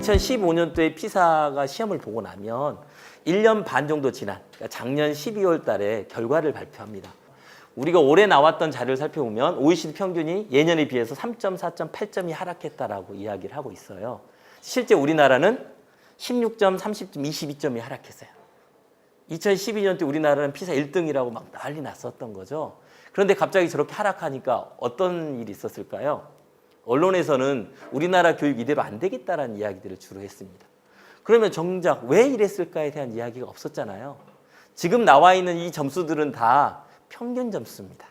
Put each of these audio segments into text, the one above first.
2015년도에 피사가 시험을 보고 나면 1년 반 정도 지난 그러니까 작년 12월 달에 결과를 발표합니다. 우리가 올해 나왔던 자료를 살펴보면 OECD 평균이 예년에 비해서 3.4점, 8점이 하락했다라고 이야기를 하고 있어요. 실제 우리나라는 16점, 30점, 22점이 하락했어요. 2012년 때 우리나라는 피사 1등이라고 막 난리 났었던 거죠. 그런데 갑자기 저렇게 하락하니까 어떤 일이 있었을까요? 언론에서는 우리나라 교육 이대로 안 되겠다라는 이야기들을 주로 했습니다. 그러면 정작 왜 이랬을까에 대한 이야기가 없었잖아요. 지금 나와 있는 이 점수들은 다 평균 점수입니다.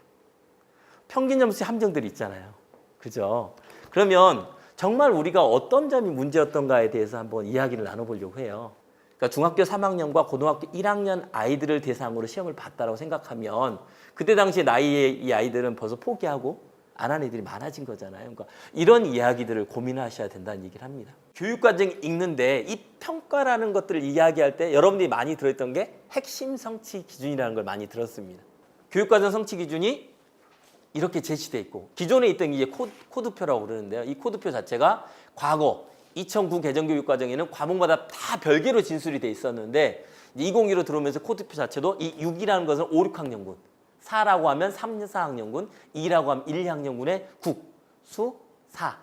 평균 점수의 함정들이 있잖아요. 그죠? 그러면 정말 우리가 어떤 점이 문제였던가에 대해서 한번 이야기를 나눠보려고 해요. 그러니까 중학교 3학년과 고등학교 1학년 아이들을 대상으로 시험을 봤다고 생각하면 그때 당시 나이에 이 아이들은 벌써 포기하고 안 한 애들이 많아진 거잖아요. 그러니까 이런 이야기들을 고민하셔야 된다는 얘기를 합니다. 교육과정 읽는데 이 평가라는 것들을 이야기할 때 여러분들이 많이 들었던 게 핵심 성취 기준이라는 걸 많이 들었습니다. 교육과정 성취 기준이 이렇게 제시돼 있고 기존에 있던 게 이제 코드표라고 그러는데요. 이 코드표 자체가 과거 2009 개정교육과정에는 과목마다 다 별개로 진술이 돼 있었는데 2015로 들어오면서 코드표 자체도 이 6이라는 것은 5, 6학년군, 4라고 하면 3, 4학년군, 2라고 하면 1, 2학년군의 국, 수, 사,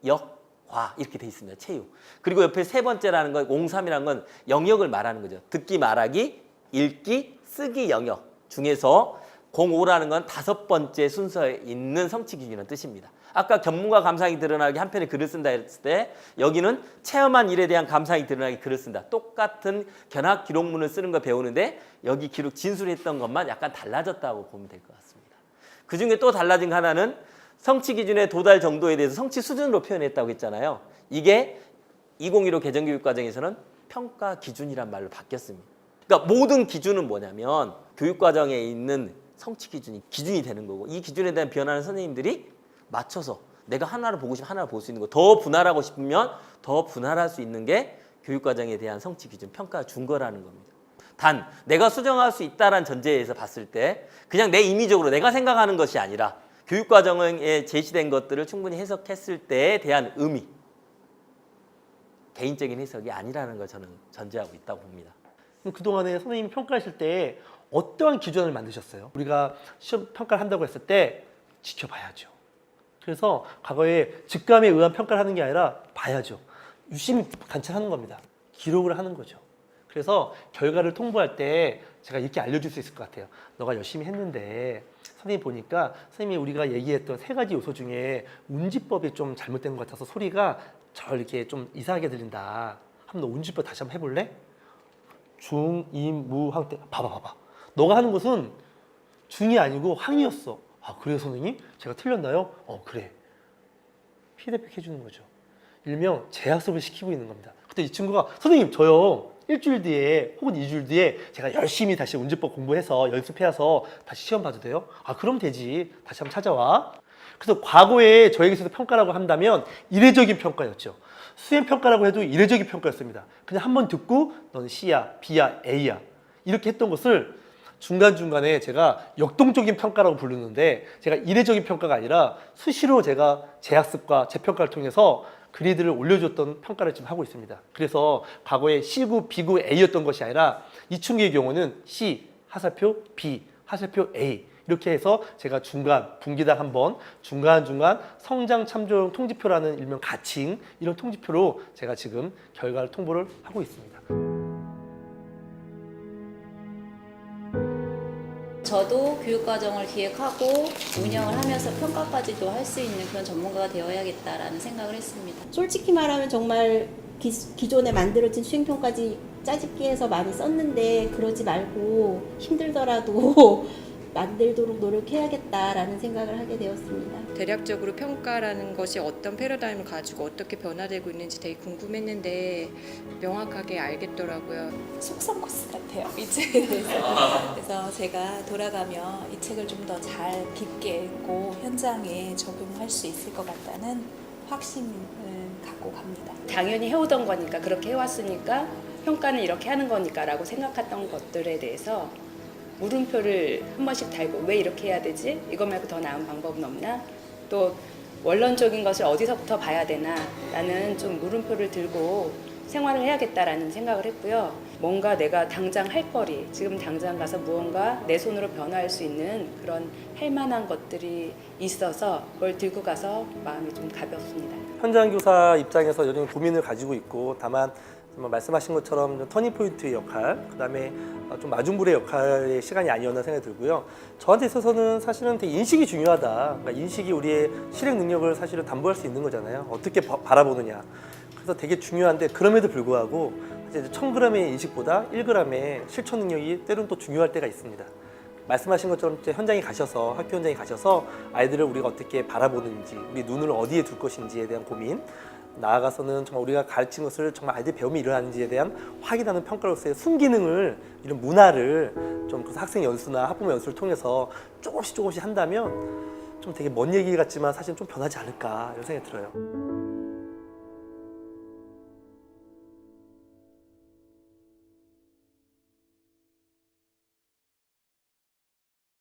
역, 과 이렇게 돼 있습니다. 체육. 그리고 옆에 세 번째라는 건 03이라는 건 영역을 말하는 거죠. 듣기, 말하기, 읽기, 쓰기 영역 중에서 05라는 건 5번째 순서에 있는 성취 기준이라는 뜻입니다. 아까 전문가 감상이 드러나게 한 편의 글을 쓴다 했을 때 여기는 체험한 일에 대한 감상이 드러나게 글을 쓴다. 똑같은 견학 기록문을 쓰는 거 배우는데 여기 기록 진술했던 것만 약간 달라졌다고 보면 될 것 같습니다. 그중에 또 달라진 거 하나는 성취 기준의 도달 정도에 대해서 성취 수준으로 표현했다고 했잖아요. 이게 2015 개정교육과정에서는 평가 기준이란 말로 바뀌었습니다. 그러니까 모든 기준은 뭐냐면 교육과정에 있는 성취 기준이 되는 거고 이 기준에 대한 변화는 선생님들이 맞춰서 내가 하나를 보고 싶으면 하나를 볼 수 있는 거 더 분할하고 싶으면 더 분할할 수 있는 게 교육과정에 대한 성취 기준, 평가 준 거라는 겁니다. 단 내가 수정할 수 있다는 전제에서 봤을 때 그냥 내 임의적으로 내가 생각하는 것이 아니라 교육과정에 제시된 것들을 충분히 해석했을 때에 대한 의미, 개인적인 해석이 아니라는 걸 저는 전제하고 있다고 봅니다. 그럼 그동안에 선생님이 평가하실 때 어떠한 기준을 만드셨어요? 우리가 시험 평가를 한다고 했을 때 지켜봐야죠. 그래서 과거에 직감에 의한 평가를 하는 게 아니라 봐야죠. 유심히 관찰하는 겁니다. 기록을 하는 거죠. 그래서 결과를 통보할 때 제가 이렇게 알려줄 수 있을 것 같아요. 너가 열심히 했는데 선생님 보니까 선생님이 우리가 얘기했던 3가지 요소 중에 운지법이 좀 잘못된 것 같아서 소리가 이렇게 좀 이상하게 들린다. 한번 너 운지법 다시 한번 해볼래? 중, 임, 무, 항 때 봐봐. 너가 하는 것은 중이 아니고 항이었어. 아 그래요 선생님? 제가 틀렸나요? 그래. 피드백 해주는 거죠. 일명 재학습을 시키고 있는 겁니다. 그때 이 친구가 선생님 저요 일주일 뒤에 혹은 2주일 뒤에 제가 열심히 다시 운지법 공부해서 연습해서 다시 시험 봐도 돼요? 아 그럼 되지. 다시 한번 찾아와. 그래서 과거에 저에게서 평가라고 한다면 이례적인 평가였죠. 수행평가라고 해도 이례적인 평가였습니다. 그냥 한번 듣고 너는 C야, B야, A야 이렇게 했던 것을 중간중간에 제가 역동적인 평가라고 부르는데 제가 이례적인 평가가 아니라 수시로 제가 재학습과 재평가를 통해서 그레이드를 올려줬던 평가를 지금 하고 있습니다. 그래서 과거에 C구, B구, A였던 것이 아니라 이 친구의 경우는 C, 하살표 B, 하살표 A 이렇게 해서 제가 중간, 분기당 한번 중간중간 성장 참조용 통지표라는 일명 가칭 이런 통지표로 제가 지금 결과를 통보를 하고 있습니다. 저도 교육과정을 기획하고 운영을 하면서 평가까지도 할 수 있는 그런 전문가가 되어야겠다라는 생각을 했습니다. 솔직히 말하면 정말 기존에 만들어진 수행평까지 짜집기해서 많이 썼는데 그러지 말고 힘들더라도 만들도록 노력해야겠다라는 생각을 하게 되었습니다. 대략적으로 평가라는 것이 어떤 패러다임을 가지고 어떻게 변화되고 있는지 되게 궁금했는데 명확하게 알겠더라고요. 속성 코스 같아요, 이 책에 대해서. 그래서 제가 돌아가면 이 책을 좀 더 잘 깊게 읽고 현장에 적용할 수 있을 것 같다는 확신을 갖고 갑니다. 당연히 해오던 거니까 그렇게 해왔으니까 평가는 이렇게 하는 거니까 라고 생각했던 것들에 대해서 물음표를 한 번씩 달고 왜 이렇게 해야 되지? 이거 말고 더 나은 방법은 없나? 또 원론적인 것을 어디서부터 봐야 되나 라는 좀 물음표를 들고 생활을 해야겠다라는 생각을 했고요. 뭔가 내가 당장 할 거리, 지금 당장 가서 무언가 내 손으로 변화할 수 있는 그런 할 만한 것들이 있어서 그걸 들고 가서 마음이 좀 가볍습니다. 현장 교사 입장에서 여전히 고민을 가지고 있고, 다만 정말 말씀하신 것처럼 좀 터닝포인트의 역할, 그다음에 좀 마중물의 역할의 시간이 아니었나 생각이 들고요. 저한테 있어서는 사실은 되게 인식이 중요하다. 그러니까 인식이 우리의 실행 능력을 사실은 담보할 수 있는 거잖아요. 어떻게 바라보느냐. 그래서 되게 중요한데, 그럼에도 불구하고 이제 1000g의 인식보다 1g의 실천 능력이 때로는 또 중요할 때가 있습니다. 말씀하신 것처럼 이제 현장에 가셔서, 학교 현장에 가셔서 아이들을 우리가 어떻게 바라보는지, 우리 눈을 어디에 둘 것인지에 대한 고민, 나아가서는 정말 우리가 가르친 것을 정말 아이들이 배움이 일어나는지에 대한 확인하는 평가로서의 순기능을, 이런 문화를 좀 그래서 학생 연수나 학부모 연수를 통해서 조금씩 한다면 좀 되게 먼 얘기 같지만 사실 좀 변하지 않을까 이런 생각이 들어요.